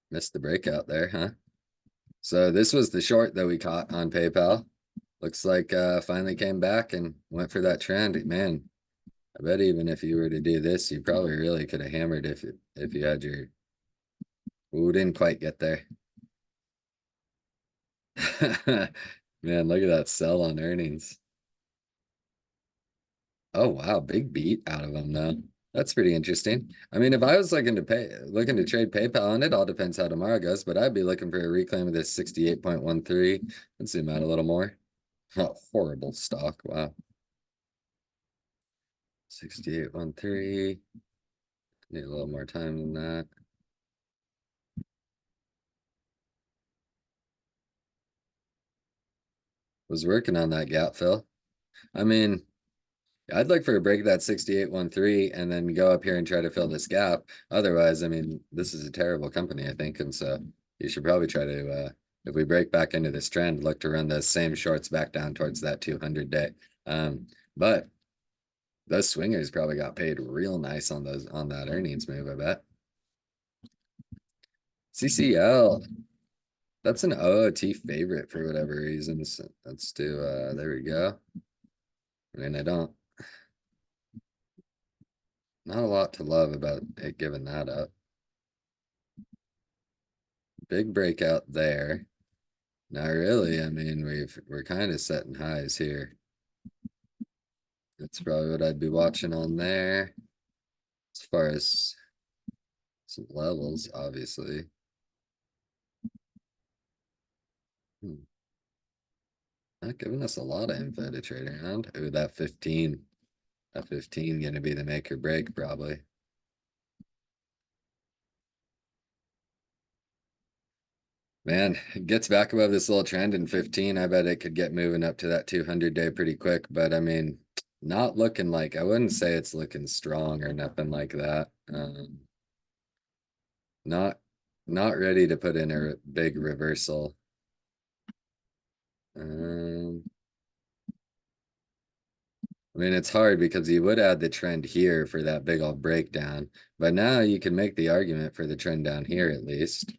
Missed the breakout there, huh? So this was the short that we caught on PayPal. Looks like finally came back and went for that trend. Man, I bet even if you were to do this, you probably really could have hammered if you had your. Ooh, didn't quite get there. Man, look at that sell on earnings. Oh wow, big beat out of them though. That's pretty interesting. I mean, if I was looking to trade PayPal, and it all depends how tomorrow goes, but I'd be looking for a reclaim of this 68.13. Let's zoom out a little more. Oh, horrible stock. Wow. 68.13. Need a little more time than that. Was working on that gap fill. I mean, I'd look for a break of that 68.13 and then go up here and try to fill this gap. Otherwise, I mean, this is a terrible company, I think. And so you should probably try to, if we break back into this trend, look to run those same shorts back down towards that 200 day. But those swingers probably got paid real nice on that earnings move, I bet. CCL. That's an OOT favorite for whatever reasons. Let's do there we go. I mean, not a lot to love about it giving that up. Big breakout there. Not really. I mean, we're kind of setting highs here. That's probably what I'd be watching on there. As far as some levels, obviously. Not giving us a lot of info to trade around. Ooh, that 15. That 15 gonna be the make or break, probably. Man, it gets back above this little trend in 15. I bet it could get moving up to that 200 day pretty quick. But I mean, not looking like, I wouldn't say it's looking strong or nothing like that. Not, not ready to put in a big reversal. Um, I mean, it's hard because you would add the trend here for that big old breakdown, but now you can make the argument for the trend down here at least.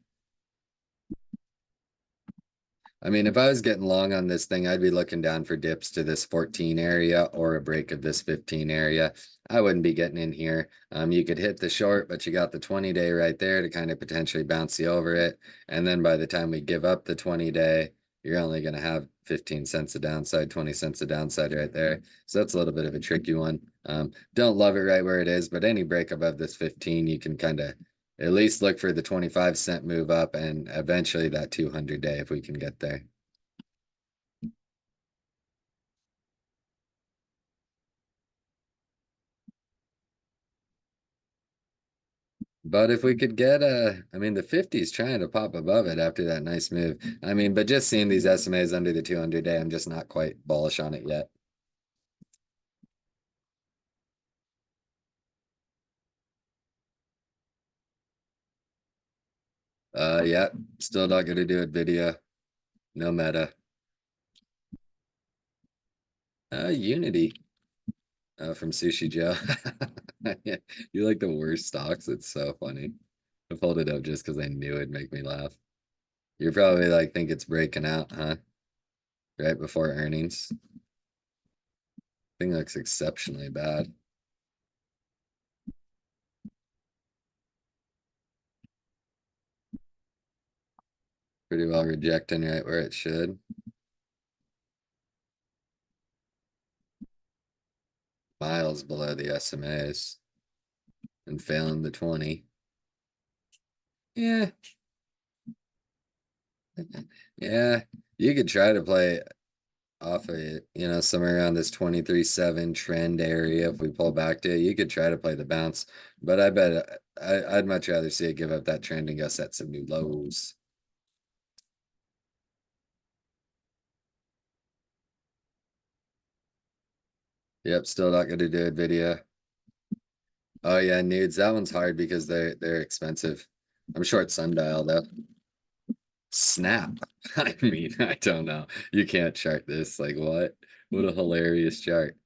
I mean, if I was getting long on this thing, I'd be looking down for dips to this 14 area or a break of this 15 area. I wouldn't be getting in here. You could hit the short, but you got the 20-day right there to kind of potentially bounce you over it. And then by the time we give up the 20-day, you're only going to have 15 cents of downside, 20 cents of downside right there. So that's a little bit of a tricky one. Don't love it right where it is, but any break above this 15, you can kind of at least look for the 25-cent move up and eventually that 200-day if we can get there. But if we could get I mean, the 50's trying to pop above it after that nice move. I mean, but just seeing these SMAs under the 200-day, I'm just not quite bullish on it yet. Yeah, still not gonna do it video. No meta. Unity. From Sushi Joe. Yeah, you like the worst stocks. It's so funny. I pulled it up just because I knew it'd make me laugh. You're probably like think it's breaking out, huh? Right before earnings. Thing looks exceptionally bad. Pretty well rejecting right where it should. Miles below the SMAs and failing the 20. Yeah. Yeah. You could try to play off of it, somewhere around this 23.7 trend area. If we pull back to it, you could try to play the bounce, but I bet I'd much rather see it give up that trend and go set some new lows. Yep, still not gonna do a video. Oh yeah, nudes. That one's hard because they're expensive. I'm short sundial though. Snap. I mean, I don't know. You can't chart this. Like what? What a hilarious chart.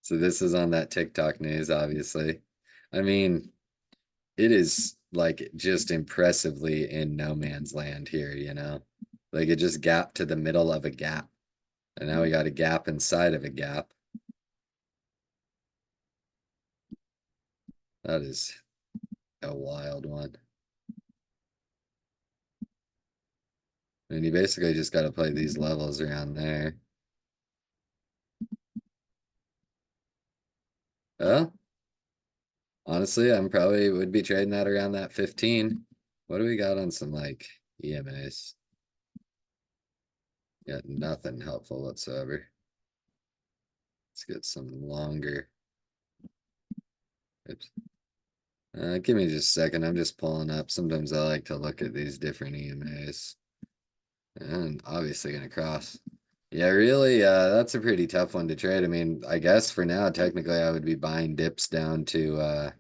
So this is on that TikTok news, obviously. I mean, it is like just impressively in no man's land here. Like it just gapped to the middle of a gap. And now we got a gap inside of a gap. That is a wild one. I mean, you basically just got to play these levels around there. Oh, honestly, I'm probably would be trading that around that 15. What do we got on some like EMAs? Got nothing helpful whatsoever. Let's get some longer. Oops. Give me just a second. I'm just pulling up. Sometimes I like to look at these different EMAs. And obviously gonna cross. Yeah, really, that's a pretty tough one to trade. I mean, I guess for now, technically I would be buying dips down to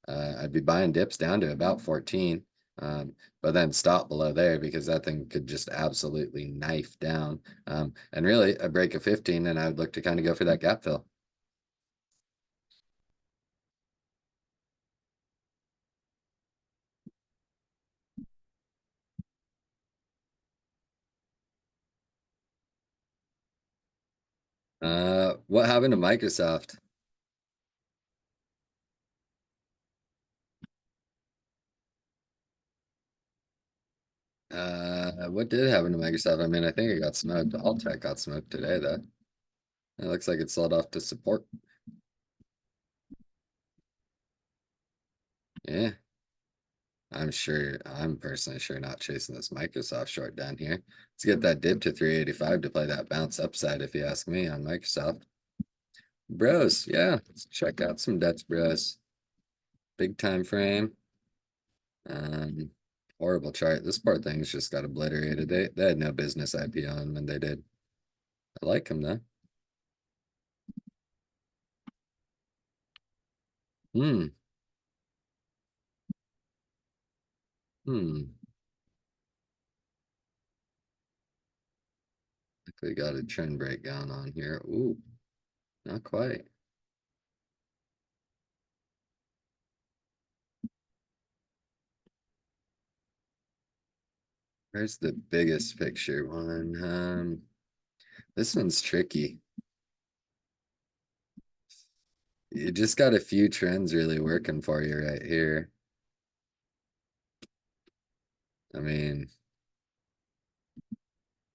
I'd be buying dips down to about 14. But then stop below there because that thing could just absolutely knife down. And really a break of 15, and I would look to kind of go for that gap fill. What happened to Microsoft? What did happen to Microsoft? I mean, I think it got smoked. Alltech got smoked today, though. It looks like it sold off to support. Yeah, I'm personally sure not chasing this Microsoft short down here. Let's get that dip to 385 to play that bounce upside, if you ask me, on Microsoft. Bros, yeah, let's check out some Dutch bros. Big time frame. Um, Horrible chart. This poor thing's just got obliterated. They had no business IPOing when they did. I like them though. Hmm. Hmm. Think we got a trend break going on here. Ooh, not quite. Where's the biggest picture one? This one's tricky. You just got a few trends really working for you right here. I mean,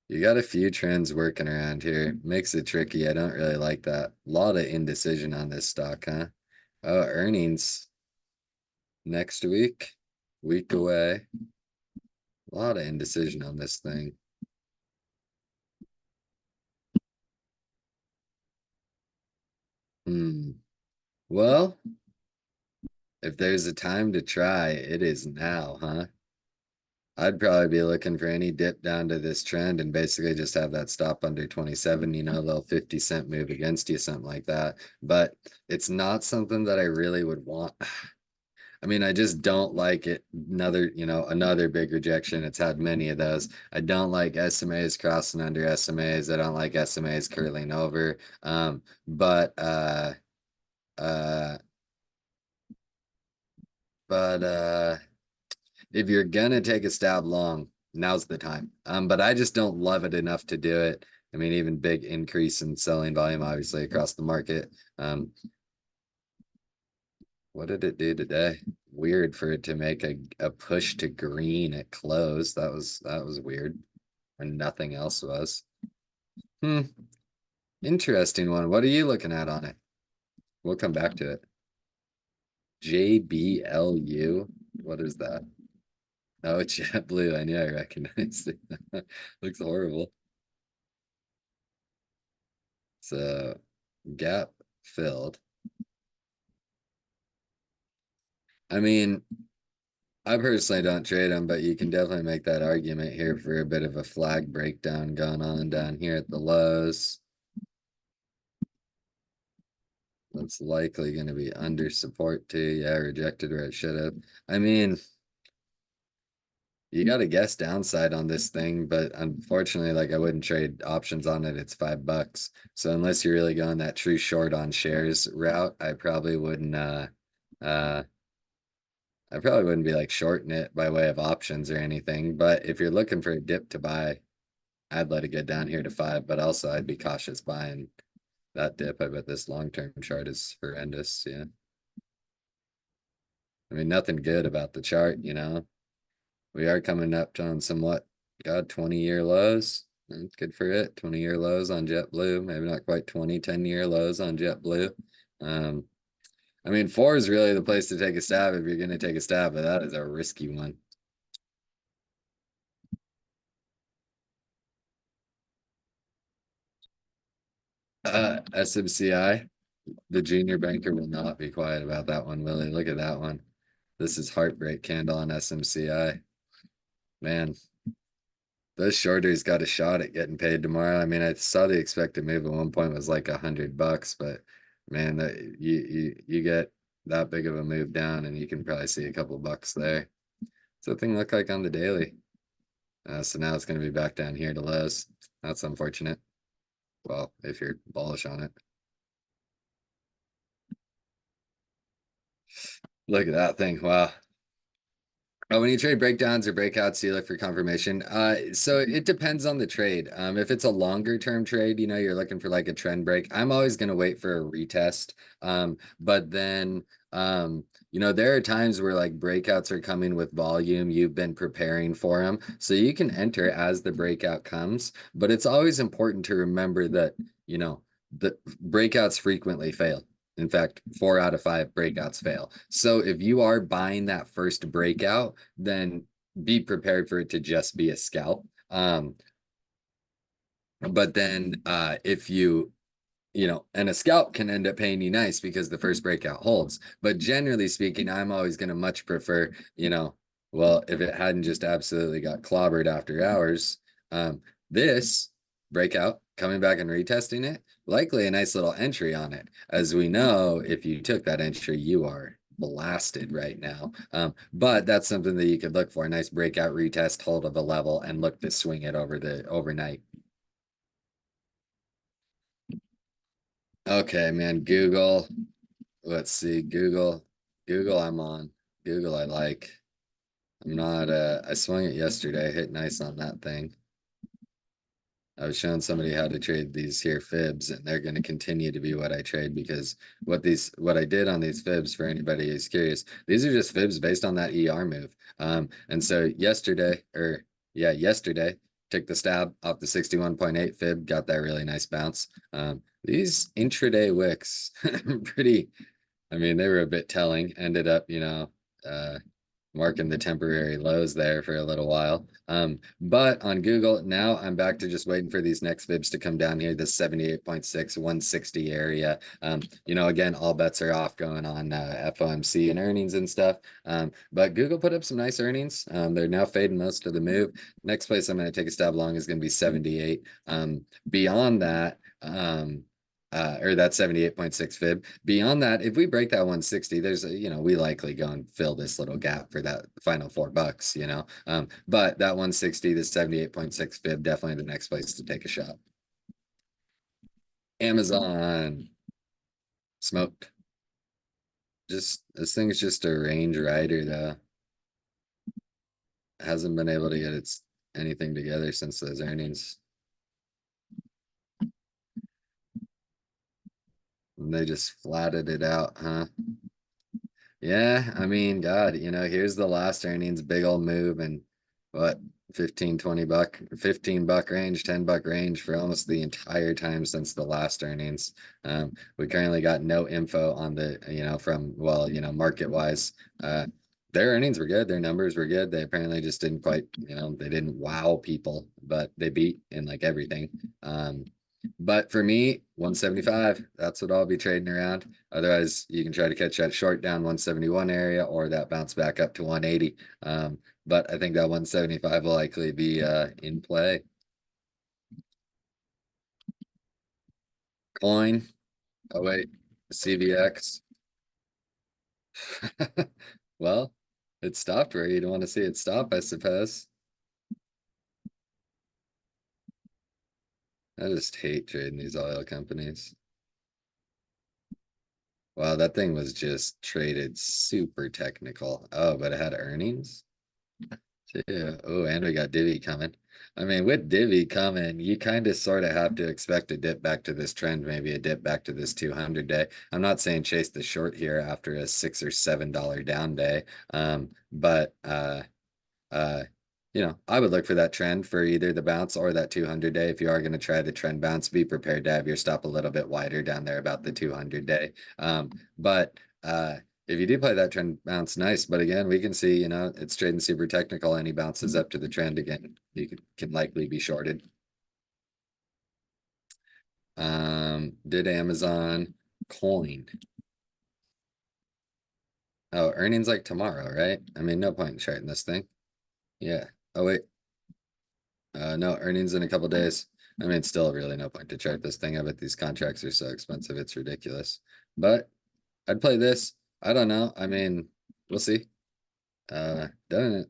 you got a few trends working around here. Makes it tricky. I don't really like that. A lot of indecision on this stock, huh? Oh, earnings next week, week away. A lot of indecision on this thing. Hmm. Well, if there's a time to try, it is now, huh? I'd probably be looking for any dip down to this trend and basically just have that stop under 27, a little 50-cent move against you, something like that. But it's not something that I really would want. I mean, I just don't like it. Another big rejection. It's had many of those. I don't like SMAs crossing under SMAs. I don't like SMAs curling over. But uh but if you're gonna take a stab long, now's the time. But I just don't love it enough to do it. I mean, even big increase in selling volume, obviously, across the market. What did it do today? Weird for it to make a push to green at close. That was weird. And nothing else was. Hmm. Interesting one. What are you looking at on it? We'll come back to it. JBLU. What is that? Oh, it's JetBlue. I knew I recognized it. Looks horrible. So gap filled. I mean, I personally don't trade them, but you can definitely make that argument here for a bit of a flag breakdown going on down here at the lows. That's likely going to be under support too. Yeah, rejected where it should have. I mean, you got to guess downside on this thing, but unfortunately, like I wouldn't trade options on it. It's $5. So unless you're really going that true short on shares route, uh I probably wouldn't be like shorting it by way of options or anything. But if you're looking for a dip to buy, I'd let it get down here to 5, but also I'd be cautious buying that dip. I bet this long-term chart is horrendous. Yeah. I mean, nothing good about the chart. We are coming up on somewhat, God, 20-year lows. Good for it. 20-year lows on JetBlue. Maybe not quite 20, 10-year lows on JetBlue. Um, I mean, 4 is really the place to take a stab if you're going to take a stab, but that is a risky one. SMCI, the junior banker will not be quiet about that one, will he? Look at that one. This is heartbreak candle on SMCI. Man, those shorters got a shot at getting paid tomorrow. I mean, I saw the expected move at one point was like $100, but man, that you get that big of a move down, and you can probably see a couple bucks there. What's that thing look like on the daily? So now it's going to be back down here to lows. That's unfortunate. Well, if you're bullish on it. Look at that thing. Wow. Oh, when you trade breakdowns or breakouts, you look for confirmation. So it depends on the trade. If it's a longer term trade, you're looking for like a trend break. I'm always going to wait for a retest. But then, there are times where like breakouts are coming with volume. You've been preparing for them, so you can enter as the breakout comes. But it's always important to remember that, the breakouts frequently fail. In fact, 4 out of 5 breakouts fail. So if you are buying that first breakout, then be prepared for it to just be a scalp. But then if and a scalp can end up paying you nice because the first breakout holds. But generally speaking, I'm always going to much prefer, well, if it hadn't just absolutely got clobbered after hours, this breakout coming back and retesting it, likely a nice little entry on it. As we know, if you took that entry, you are blasted right now. But that's something that you could look for, a nice breakout retest, hold of a level, and look to swing it over the overnight. Okay, man, Google. Let's see, Google, I'm on. Google, I like. I'm not, I swung it yesterday, hit nice on that thing. I was showing somebody how to trade these here fibs, and they're going to continue to be what I trade because what I did on these fibs, for anybody who's curious, these are just fibs based on that ER move. And so yesterday, took the stab off the 61.8 fib, got that really nice bounce. These intraday wicks, pretty, I mean, they were a bit telling, ended up, marking the temporary lows there for a little while. But on Google, now I'm back to just waiting for these next fibs to come down here, the 78.6, 160 area. Again, all bets are off going on FOMC and earnings and stuff. But Google put up some nice earnings. They're now fading most of the move. Next place I'm going to take a stab along is going to be 78. Beyond that, or that 78.6 fib. Beyond that, if we break that 160, there's we likely go and fill this little gap for that final $4, but that 160, the 78.6 fib, definitely the next place to take a shot. Amazon smoked. Just this thing's just a range rider though. Hasn't been able to get its anything together since those earnings. And they just flatted it out, huh? Yeah, I mean, God, here's the last earnings, big old move, and what, 15, 20 buck, 15 buck range, 10 buck range for almost the entire time since the last earnings. We currently got no info on the, from, well, market wise. Their earnings were good, their numbers were good. They apparently just didn't quite, they didn't wow people, but they beat in like everything. But for me, 175, that's what I'll be trading around. Otherwise, you can try to catch that short down 171 area or that bounce back up to 180. But I think that 175 will likely be in play. Coin. Oh wait, CVX. Well, it stopped where you'd want to see it stop, I suppose. I just hate trading these oil companies. Wow, that thing was just traded super technical. Oh, but it had earnings? Yeah. Oh, and we got Divvy coming. I mean, with Divvy coming, you kind of sort of have to expect a dip back to this trend, maybe a dip back to this 200 day. I'm not saying chase the short here after a $6 or $7 down day. But uh, I would look for that trend for either the bounce or that 200 day. If you are going to try the trend bounce, be prepared to have your stop a little bit wider down there about the 200 day. But if you do play that trend bounce, nice. But again, we can see, it's trading super technical and he bounces up to the trend again. You can likely be shorted. Did Amazon coin? Oh, earnings like tomorrow, right? I mean, no point in charting this thing. Yeah. Oh, wait. No, earnings in a couple days. I mean, still really no point to chart this thing. I bet these contracts are so expensive, it's ridiculous. But I'd play this. I don't know. I mean, we'll see. Done it.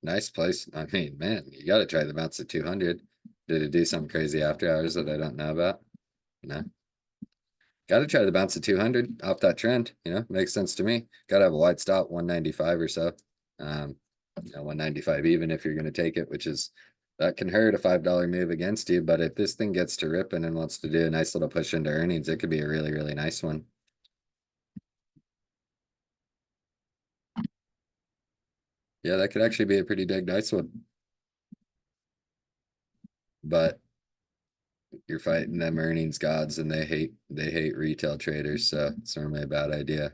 Nice place. I mean, man, you got to try the bounce at 200. Did it do something crazy after hours that I don't know about? No. Got to try the bounce at 200 off that trend. Makes sense to me. Got to have a wide stop, 195 or so. 195 even if you're going to take it, which is that can hurt a $5 move against you. But if this thing gets to ripping and wants to do a nice little push into earnings, it could be a really, really nice one. Yeah, that could actually be a pretty big nice one. But you're fighting them earnings gods and they hate retail traders, so it's normally a bad idea.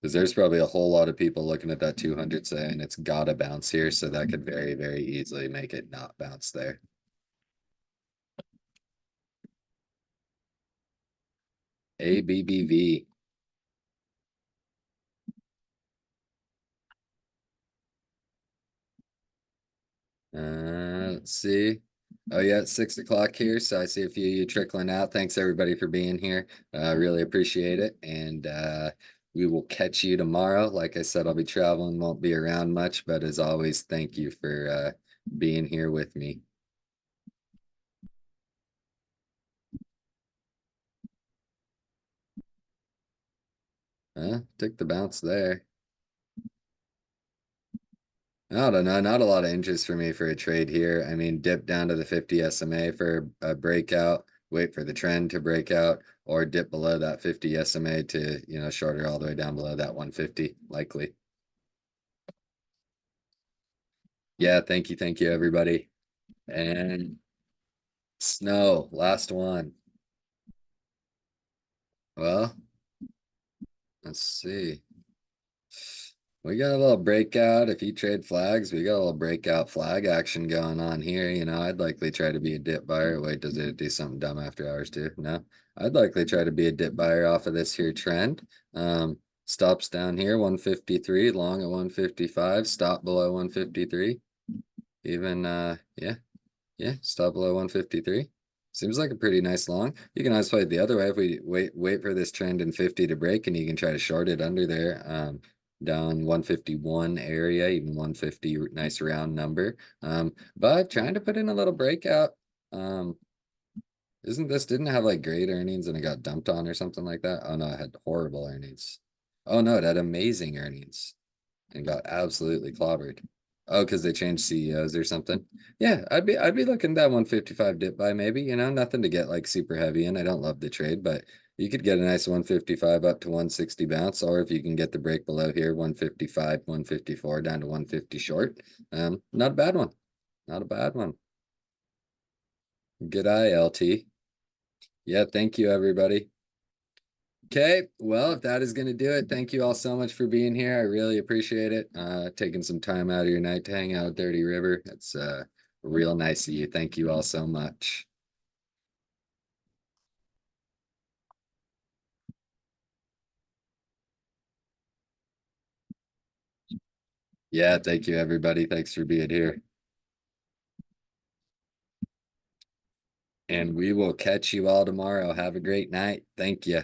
Because there's probably a whole lot of people looking at that 200 saying it's gotta bounce here, so that could very, very easily make it not bounce there. ABBV. Let's see. Oh yeah, it's 6 o'clock here, so I see a few of you trickling out. Thanks everybody for being here. Really appreciate it. And we will catch you tomorrow. Like I said, I'll be traveling, won't be around much, but as always, thank you for being here with me. Took the bounce there. I don't know, not a lot of interest for me for a trade here. I mean, dip down to the 50 SMA for a breakout, wait for the trend to break out, or dip below that 50 SMA to, shorter all the way down below that 150, likely. Yeah, thank you, everybody. And snow, last one. Well, let's see. We got a little breakout. If you trade flags, we got a little breakout flag action going on here. I'd likely try to be a dip buyer. Wait, does it do something dumb after hours too? No, I'd likely try to be a dip buyer off of this here trend. Stops down here, 153, long at 155, stop below 153. Even, yeah, stop below 153. Seems like a pretty nice long. You can always play it the other way if we wait for this trend in 50 to break, and you can try to short it under there. Down 151 area, even 150, nice round number. But trying to put in a little breakout. Um, didn't it have like great earnings and it got dumped on or something like that? Oh no, it had horrible earnings. Oh no, it had amazing earnings and got absolutely clobbered. Oh, because they changed CEOs or something. Yeah, I'd be looking at that 155 dip buy maybe, nothing to get like super heavy in. I don't love the trade, but you could get a nice 155 up to 160 bounce, or if you can get the break below here, 155, 154 down to 150 short. Not a bad one. Not a bad one. Good eye, LT. Yeah, thank you, everybody. Okay, well, if that is going to do it, thank you all so much for being here. I really appreciate it. Taking some time out of your night to hang out with Dirty River. It's real nice of you. Thank you all so much. Yeah, thank you, everybody. Thanks for being here. And we will catch you all tomorrow. Have a great night. Thank you.